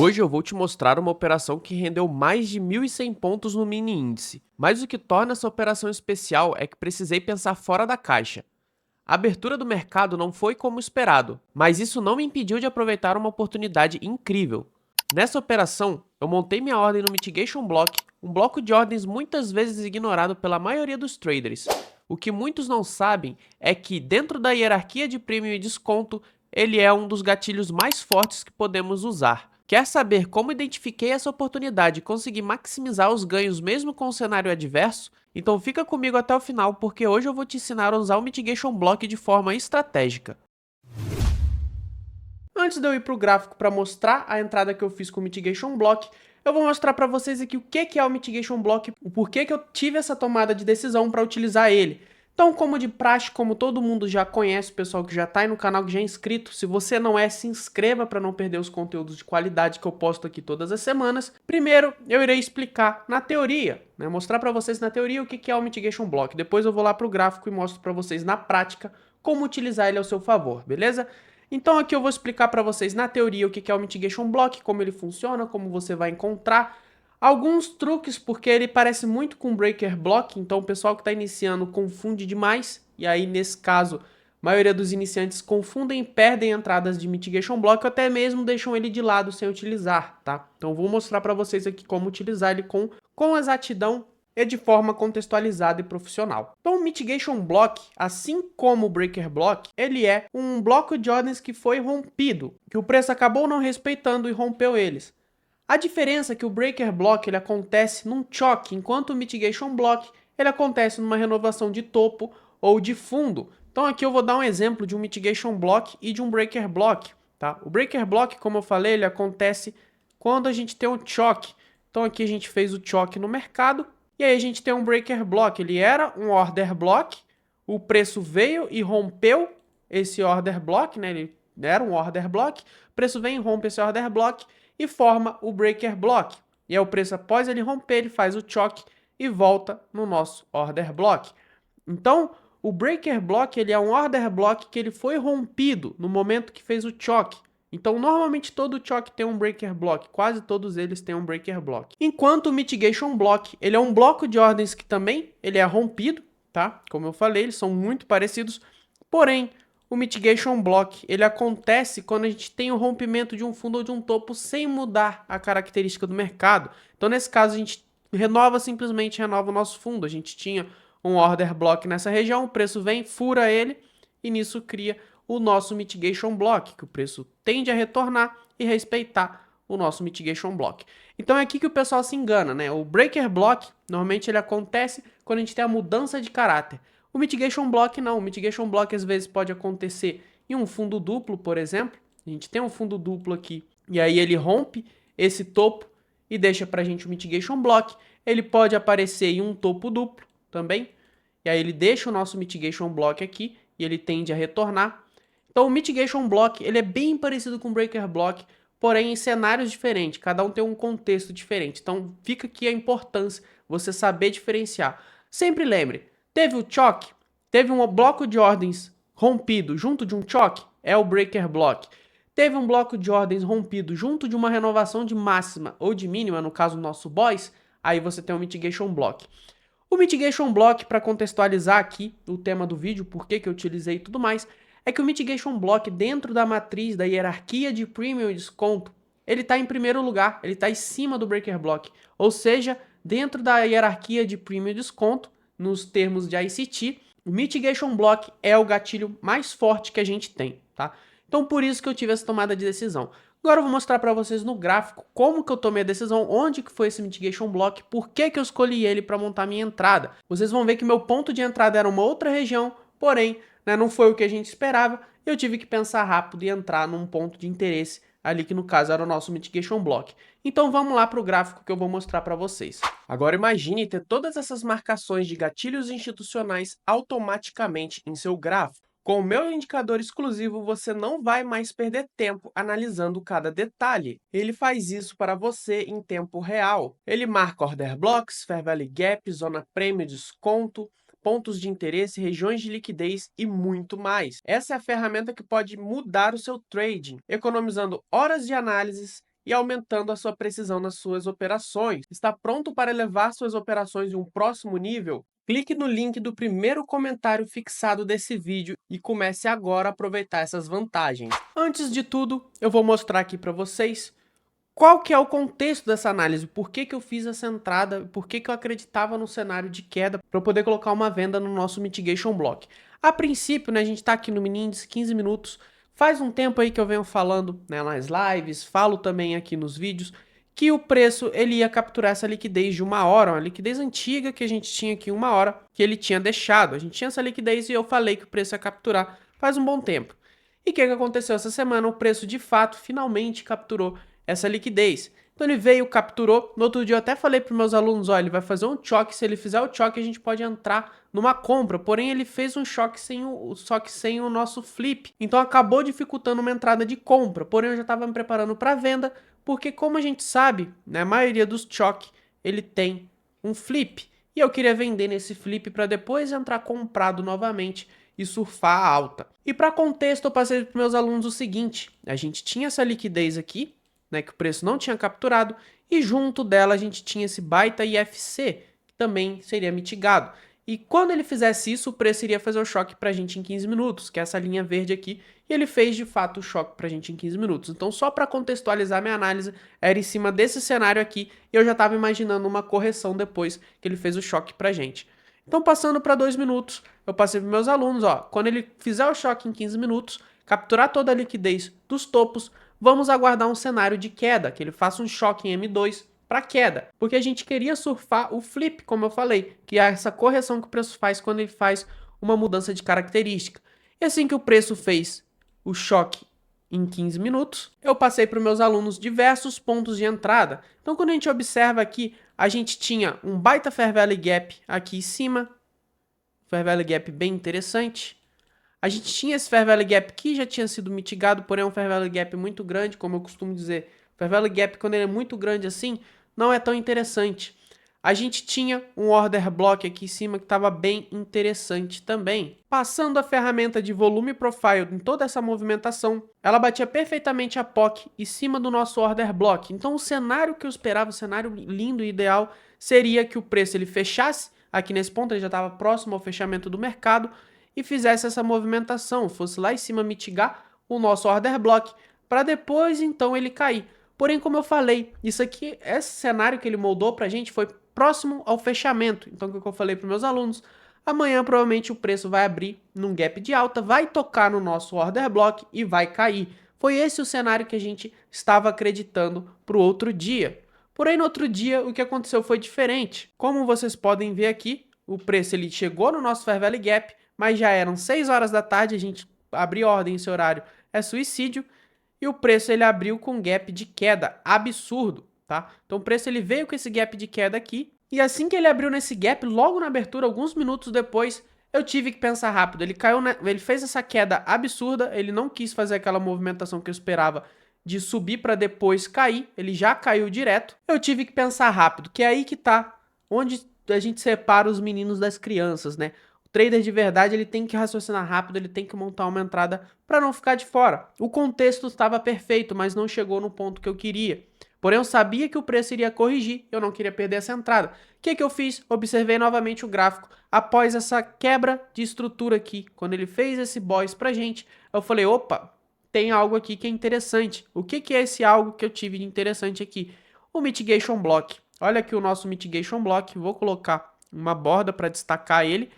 Hoje eu vou te mostrar uma operação que rendeu mais de 1.100 pontos no mini índice, mas o que torna essa operação especial é que precisei pensar fora da caixa. A abertura do mercado não foi como esperado, mas isso não me impediu de aproveitar uma oportunidade incrível. Nessa operação, eu montei minha ordem no Mitigation Block, um bloco de ordens muitas vezes ignorado pela maioria dos traders. O que muitos não sabem é que, dentro da hierarquia de prêmio e desconto, ele é um dos gatilhos mais fortes que podemos usar. Quer saber como identifiquei essa oportunidade e consegui maximizar os ganhos mesmo com o cenário adverso? Então fica comigo até o final, porque hoje eu vou te ensinar a usar o Mitigation Block de forma estratégica. Antes de eu ir para o gráfico para mostrar a entrada que eu fiz com o Mitigation Block, eu vou mostrar para vocês aqui o que é o Mitigation Block, o porquê que eu tive essa tomada de decisão para utilizar ele. Então, como de praxe, como todo mundo já conhece, o pessoal que já está aí no canal, que já é inscrito, se você não é, se inscreva para não perder os conteúdos de qualidade que eu posto aqui todas as semanas. Primeiro, eu irei explicar na teoria, mostrar para vocês na teoria o que é o Mitigation Block. Depois eu vou lá para o gráfico e mostro para vocês na prática como utilizar ele ao seu favor, beleza? Então aqui eu vou explicar para vocês na teoria o que é o Mitigation Block, como ele funciona, como você vai encontrar. Alguns truques, porque ele parece muito com Breaker Block, então o pessoal que está iniciando confunde demais, e aí nesse caso, a maioria dos iniciantes confundem e perdem entradas de Mitigation Block, ou até mesmo deixam ele de lado sem utilizar, tá? Então vou mostrar para vocês aqui como utilizar ele com exatidão e de forma contextualizada e profissional. Então o Mitigation Block, assim como o Breaker Block, ele é um bloco de ordens que foi rompido, que o preço acabou não respeitando e rompeu eles. A diferença é que o Breaker Block ele acontece num choque, enquanto o Mitigation Block ele acontece numa renovação de topo ou de fundo. Então aqui eu vou dar um exemplo de um Mitigation Block e de um Breaker Block. Tá? O Breaker Block, como eu falei, ele acontece quando a gente tem um choque. Então aqui a gente fez o choque no mercado e aí a gente tem um Breaker Block. Ele era um Order Block, o preço veio e rompeu esse Order Block, né? Ele era um Order Block, o preço vem e rompe esse Order Block e forma o Breaker Block. E aí o preço, após ele romper, ele faz o choque e volta no nosso Order Block. Então, o Breaker Block ele é um Order Block que ele foi rompido no momento que fez o choque. Então, normalmente todo choque tem um Breaker Block, quase todos eles têm um Breaker Block. Enquanto o Mitigation Block, ele é um bloco de ordens que também ele é rompido, tá? Como eu falei, eles são muito parecidos, porém, o Mitigation Block, ele acontece quando a gente tem o rompimento de um fundo ou de um topo sem mudar a característica do mercado. Então, nesse caso, a gente simplesmente renova o nosso fundo. A gente tinha um Order Block nessa região, o preço vem, fura ele, e nisso cria o nosso Mitigation Block, que o preço tende a retornar e respeitar o nosso Mitigation Block. Então é aqui que o pessoal se engana, né? O Breaker Block, normalmente ele acontece quando a gente tem a mudança de caráter. O Mitigation Block não, o Mitigation Block às vezes pode acontecer em um fundo duplo, por exemplo. A gente tem um fundo duplo aqui, e aí ele rompe esse topo e deixa pra gente o Mitigation Block. Ele pode aparecer em um topo duplo também, e aí ele deixa o nosso Mitigation Block aqui, e ele tende a retornar. Então o Mitigation Block ele é bem parecido com o Breaker Block, porém em cenários diferentes, cada um tem um contexto diferente. Então fica aqui a importância você saber diferenciar. Sempre lembre, teve o choque, teve um bloco de ordens rompido junto de um choque, é o Breaker Block. Teve um bloco de ordens rompido junto de uma renovação de máxima ou de mínima, no caso nosso boys, aí você tem o Mitigation Block. O Mitigation Block, para contextualizar aqui o tema do vídeo, por que eu utilizei e tudo mais, é que o Mitigation Block, dentro da matriz da hierarquia de Premium e Desconto, ele está em primeiro lugar, ele está em cima do Breaker Block. Ou seja, dentro da hierarquia de Premium e Desconto, nos termos de ICT, o Mitigation Block é o gatilho mais forte que a gente tem, tá? Então por isso que eu tive essa tomada de decisão. Agora eu vou mostrar para vocês no gráfico como que eu tomei a decisão, onde que foi esse Mitigation Block, por que que eu escolhi ele para montar minha entrada. Vocês vão ver que meu ponto de entrada era uma outra região, porém, não foi o que a gente esperava, e eu tive que pensar rápido e entrar num ponto de interesse ali que no caso era o nosso Mitigation Block. Então vamos lá para o gráfico que eu vou mostrar para vocês. Agora imagine ter todas essas marcações de gatilhos institucionais automaticamente em seu gráfico. Com o meu indicador exclusivo, você não vai mais perder tempo analisando cada detalhe. Ele faz isso para você em tempo real. Ele marca Order Blocks, Fair Value Gap, Zona Prêmio, Desconto, pontos de interesse, regiões de liquidez e muito mais. Essa é a ferramenta que pode mudar o seu trading, economizando horas de análises e aumentando a sua precisão nas suas operações. Está pronto para levar suas operações em um próximo nível? Clique no link do primeiro comentário fixado desse vídeo e comece agora a aproveitar essas vantagens. Antes de tudo, eu vou mostrar aqui para vocês qual que é o contexto dessa análise, por que que eu fiz essa entrada, por que que eu acreditava no cenário de queda para eu poder colocar uma venda no nosso Mitigation Block. A princípio, né, a gente está aqui no Mini Índice 15 minutos, faz um tempo aí que eu venho falando, né, nas lives, falo também aqui nos vídeos, que o preço ele ia capturar essa liquidez de 1 hora, uma liquidez antiga que a gente tinha aqui 1 hora, que ele tinha deixado. A gente tinha essa liquidez e eu falei que o preço ia capturar faz um bom tempo. E o que aconteceu essa semana? O preço de fato finalmente capturou essa liquidez. Então ele veio, capturou. No outro dia eu até falei para os meus alunos, olha, ele vai fazer um choque, se ele fizer o choque a gente pode entrar numa compra, porém ele fez um choque sem o nosso flip, então acabou dificultando uma entrada de compra, porém eu já estava me preparando para venda, porque como a gente sabe, né, a maioria dos choque ele tem um flip, e eu queria vender nesse flip para depois entrar comprado novamente e surfar a alta. E para contexto eu passei para meus alunos o seguinte, a gente tinha essa liquidez aqui, né, que o preço não tinha capturado, e junto dela a gente tinha esse baita IFC, que também seria mitigado. E quando ele fizesse isso, o preço iria fazer o choque para a gente em 15 minutos, que é essa linha verde aqui, e ele fez de fato o choque para a gente em 15 minutos. Então só para contextualizar minha análise, era em cima desse cenário aqui, e eu já estava imaginando uma correção depois que ele fez o choque para a gente. Então passando para 2 minutos, eu passei para meus alunos, ó, quando ele fizer o choque em 15 minutos, capturar toda a liquidez dos topos, vamos aguardar um cenário de queda, que ele faça um choque em M2 para queda, porque a gente queria surfar o flip, como eu falei, que é essa correção que o preço faz quando ele faz uma mudança de característica. E assim que o preço fez o choque em 15 minutos, eu passei para os meus alunos diversos pontos de entrada. Então quando a gente observa aqui, a gente tinha um baita Fair Value Gap aqui em cima, Fair Value Gap bem interessante. A gente tinha esse Fair Value Gap que já tinha sido mitigado, porém é um Fair Value Gap muito grande, como eu costumo dizer. O Fair Value Gap, quando ele é muito grande assim, não é tão interessante. A gente tinha um Order Block aqui em cima que estava bem interessante também. Passando a ferramenta de Volume Profile em toda essa movimentação, ela batia perfeitamente a POC em cima do nosso Order Block. Então o cenário que eu esperava, o cenário lindo e ideal, seria que o preço ele fechasse aqui nesse ponto, ele já estava próximo ao fechamento do mercado, e fizesse essa movimentação, fosse lá em cima mitigar o nosso Order Block, para depois então ele cair. Porém, como eu falei, isso aqui, esse cenário que ele moldou para a gente foi próximo ao fechamento. Então, o que eu falei para meus alunos, amanhã provavelmente o preço vai abrir num gap de alta, vai tocar no nosso Order Block e vai cair. Foi esse o cenário que a gente estava acreditando para o outro dia. Porém, no outro dia, o que aconteceu foi diferente. Como vocês podem ver aqui, o preço ele chegou no nosso Fair Value Gap, mas já eram 6 horas da tarde, a gente abriu ordem nesse horário, é suicídio, e o preço ele abriu com gap de queda absurdo, tá? Então o preço ele veio com esse gap de queda aqui, e assim que ele abriu nesse gap, logo na abertura, alguns minutos depois, eu tive que pensar rápido. Ele caiu, ele fez essa queda absurda, ele não quis fazer aquela movimentação que eu esperava de subir para depois cair, ele já caiu direto. Eu tive que pensar rápido, que é aí que tá onde a gente separa os meninos das crianças, né? O trader de verdade ele tem que raciocinar rápido, ele tem que montar uma entrada para não ficar de fora. O contexto estava perfeito, mas não chegou no ponto que eu queria. Porém, eu sabia que o preço iria corrigir, eu não queria perder essa entrada. O que eu fiz? Observei novamente o gráfico. Após essa quebra de estrutura aqui, quando ele fez esse boys pra gente, eu falei, opa, tem algo aqui que é interessante. O que é esse algo que eu tive de interessante aqui? O Mitigation Block. Olha aqui o nosso Mitigation Block, vou colocar uma borda para destacar ele.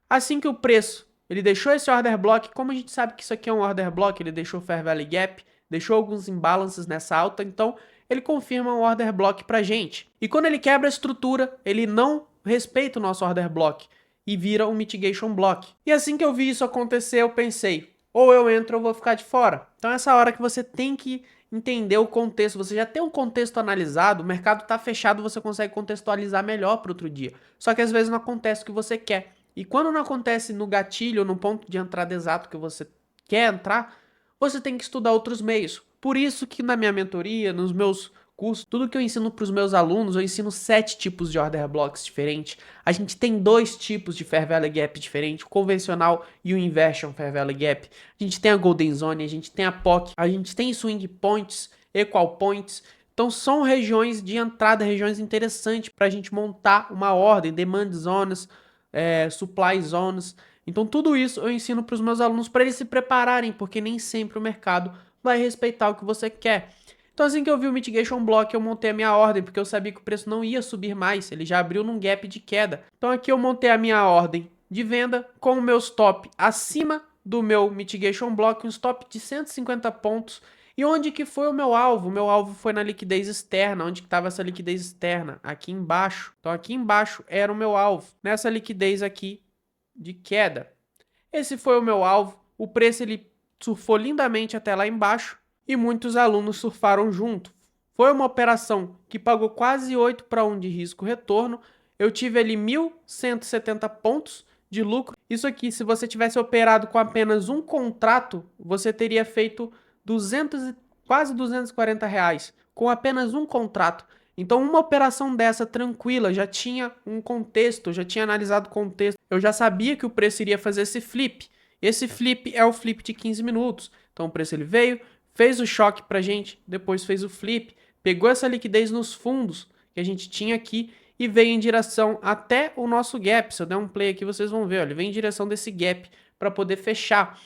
Assim que o preço, ele deixou esse Order Block, como a gente sabe que isso aqui é um Order Block, ele deixou Fair Value Gap, deixou alguns imbalances nessa alta, então ele confirma um Order Block pra gente. E quando ele quebra a estrutura, ele não respeita o nosso Order Block e vira um Mitigation Block. E assim que eu vi isso acontecer, eu pensei, ou eu entro ou vou ficar de fora. Então essa hora que você tem que entender o contexto, você já tem um contexto analisado, o mercado está fechado, você consegue contextualizar melhor para outro dia. Só que às vezes não acontece o que você quer. E quando não acontece no gatilho, no ponto de entrada exato que você quer entrar, você tem que estudar outros meios. Por isso que na minha mentoria, nos meus cursos, tudo que eu ensino para os meus alunos, eu ensino 7 tipos de order blocks diferentes. A gente tem 2 tipos de Fair Value Gap diferentes, o convencional e o Inversion Fair Value Gap. A gente tem a Golden Zone, a gente tem a POC, a gente tem Swing Points equal points. Então são regiões de entrada, regiões interessantes para a gente montar uma ordem, demand zones, supply zones. Então tudo isso eu ensino para os meus alunos para eles se prepararem, porque nem sempre o mercado vai respeitar o que você quer. Então assim que eu vi o Mitigation Block, eu montei a minha ordem, porque eu sabia que o preço não ia subir mais, ele já abriu num gap de queda. Então aqui eu montei a minha ordem de venda com o meu stop acima do meu Mitigation Block, um stop de 150 pontos. E onde que foi o meu alvo? O meu alvo foi na liquidez externa. Onde que estava essa liquidez externa? Aqui embaixo. Então aqui embaixo era o meu alvo, nessa liquidez aqui de queda. Esse foi o meu alvo. O preço ele surfou lindamente até lá embaixo e muitos alunos surfaram junto. Foi uma operação que pagou quase 8-1 de risco retorno. Eu tive ali 1.170 pontos de lucro. Isso aqui, se você tivesse operado com apenas um contrato, você teria feito quase 240 reais com apenas um contrato. Então uma operação dessa tranquila já tinha um contexto, eu já tinha analisado o contexto, eu já sabia que o preço iria fazer esse flip. Esse flip é o flip de 15 minutos. Então o preço ele veio, fez o choque pra gente, depois fez o flip, pegou essa liquidez nos fundos que a gente tinha aqui e veio em direção até o nosso gap. Se eu der um play aqui, vocês vão ver, ó, ele vem em direção desse gap para poder fechar.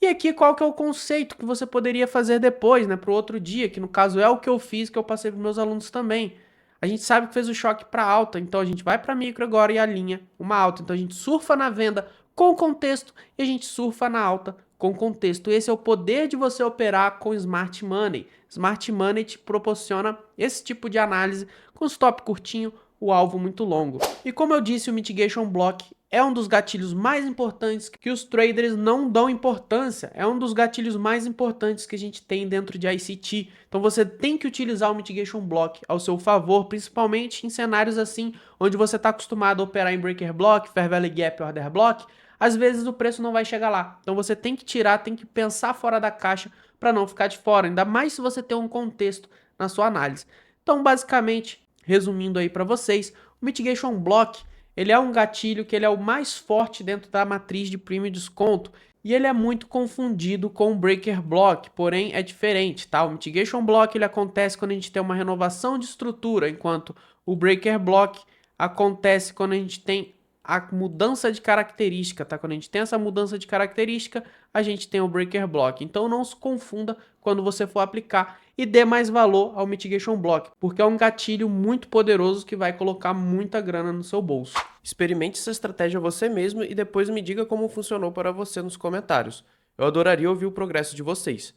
E aqui qual que é o conceito que você poderia fazer depois, né, para o outro dia, que no caso é o que eu fiz, que eu passei para meus alunos também. A gente sabe que fez o choque para alta, então a gente vai para micro agora e alinha uma alta. Então a gente surfa na venda com contexto e a gente surfa na alta com contexto. Esse é o poder de você operar com Smart Money. Smart Money te proporciona esse tipo de análise com stop curtinho, o alvo muito longo. E como eu disse, o Mitigation Block é um dos gatilhos mais importantes que os traders não dão importância. É um dos gatilhos mais importantes que a gente tem dentro de ICT. Então você tem que utilizar o Mitigation Block ao seu favor, principalmente em cenários assim, onde você está acostumado a operar em Breaker Block, Fair Value Gap, Order Block. Às vezes o preço não vai chegar lá. Então você tem que tirar, tem que pensar fora da caixa para não ficar de fora. Ainda mais se você tem um contexto na sua análise. Então basicamente, resumindo aí para vocês, o Mitigation Block ele é um gatilho que ele é o mais forte dentro da matriz de prêmio e desconto e ele é muito confundido com o Breaker Block, porém é diferente, tá? O Mitigation Block ele acontece quando a gente tem uma renovação de estrutura, enquanto o Breaker Block acontece quando a gente tem a mudança de característica, tá? Quando a gente tem essa mudança de característica, a gente tem o Breaker Block. Então não se confunda quando você for aplicar e dê mais valor ao Mitigation Block, porque é um gatilho muito poderoso que vai colocar muita grana no seu bolso. Experimente essa estratégia você mesmo e depois me diga como funcionou para você nos comentários. Eu adoraria ouvir o progresso de vocês.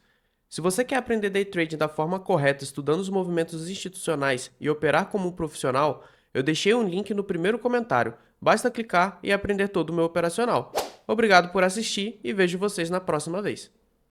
Se você quer aprender day trading da forma correta, estudando os movimentos institucionais e operar como um profissional, eu deixei um link no primeiro comentário. Basta clicar e aprender todo o meu operacional. Obrigado por assistir e vejo vocês na próxima vez.